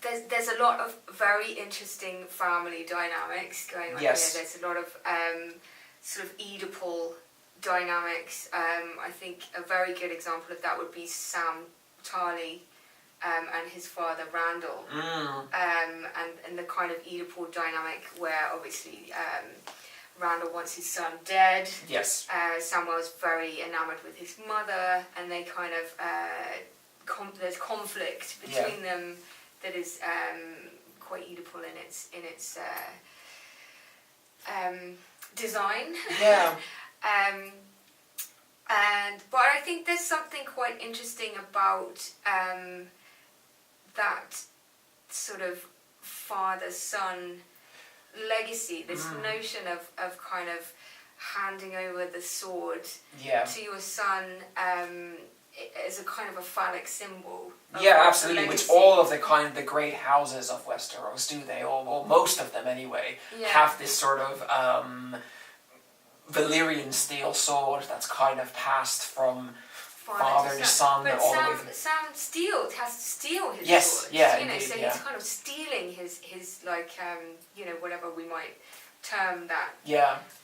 There's a lot of very interesting family dynamics going on Yes. here. There's a lot of sort of Oedipal dynamics. I think a very good example of that would be Sam Tarly and his father Randall, and the kind of Oedipal dynamic where obviously Randall wants his son dead. Yes. Samuel's very enamoured with his mother, and they kind of there's conflict between them that is quite Oedipal in its design. Yeah. But I think there's something quite interesting about that sort of father-son legacy, this notion of kind of handing over the sword to your son as a kind of a phallic symbol. Yeah, absolutely. Which all of the great houses of Westeros do. They or most of them anyway have this sort of Valyrian steel sword that's kind of passed from father to son. But all Sam, the way through. Sam has to steal his sword. Indeed, so he's kind of stealing his like whatever we might term that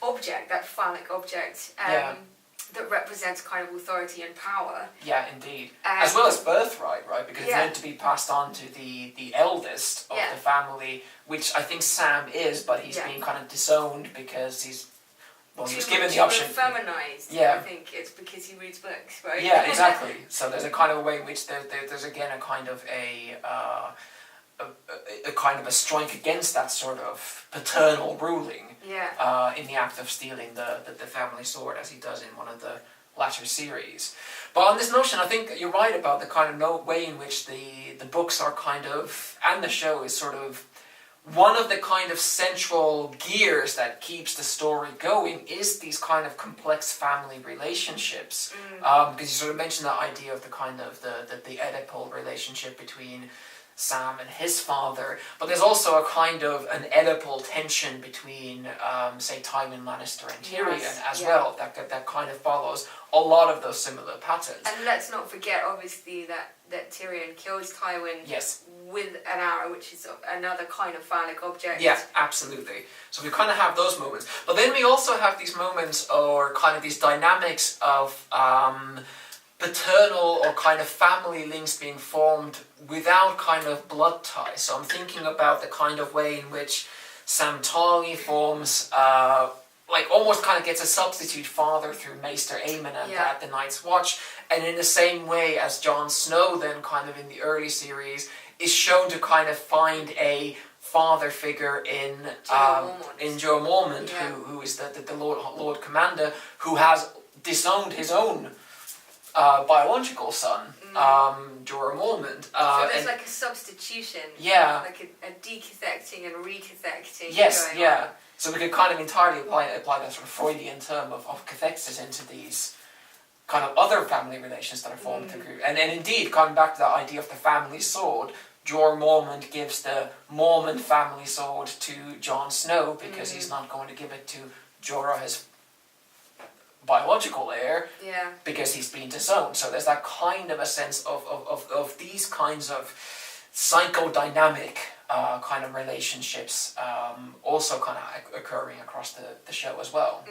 object, that phallic object. That represents kind of authority and power. Yeah, indeed. As well as birthright, right? Because it's meant to be passed on to the eldest of the family, which I think Sam is, but he's being kind of disowned because he was given the option. Feminized. Yeah. I think it's because he reads books, right? Yeah, exactly. So there's a kind of a way in which there's again a kind of a kind of a strike against that sort of paternal ruling. In the act of stealing the family sword, as he does in one of the latter series. But on this notion, I think you're right about the kind of way in which the books are kind of, and the show is sort of, one of the kind of central gears that keeps the story going is these kind of complex family relationships. Because you sort of mentioned that idea of the kind of the Oedipal relationship between Sam and his father, but there's also a kind of an Oedipal tension between, say, Tywin Lannister and Tyrion as well, that kind of follows a lot of those similar patterns. And let's not forget, obviously, that Tyrion kills Tywin with an arrow, which is another kind of phallic object. Yeah, absolutely. So we kind of have those moments. But then we also have these moments, or kind of these dynamics of paternal or kind of family links being formed without kind of blood ties. So I'm thinking about the kind of way in which Sam Tarly forms, like almost kind of gets a substitute father through Maester Aemon at the Night's Watch, and in the same way as Jon Snow then kind of in the early series is shown to kind of find a father figure in Jorah Mormont, who is the Lord Commander, who has disowned his own biological son, Jorah Mormont. So there's like a substitution, like a decathecting and recathecting. Yes, So we could kind of entirely apply that sort of Freudian term of cathexis into these kind of other family relations that are formed through. And indeed, coming back to that idea of the family sword, Jorah Mormont gives the Mormont family sword to Jon Snow because he's not going to give it to Jorah, his biological heir, because he's been disowned. So there's that kind of a sense of these kinds of psychodynamic kind of relationships also kind of occurring across the show as well.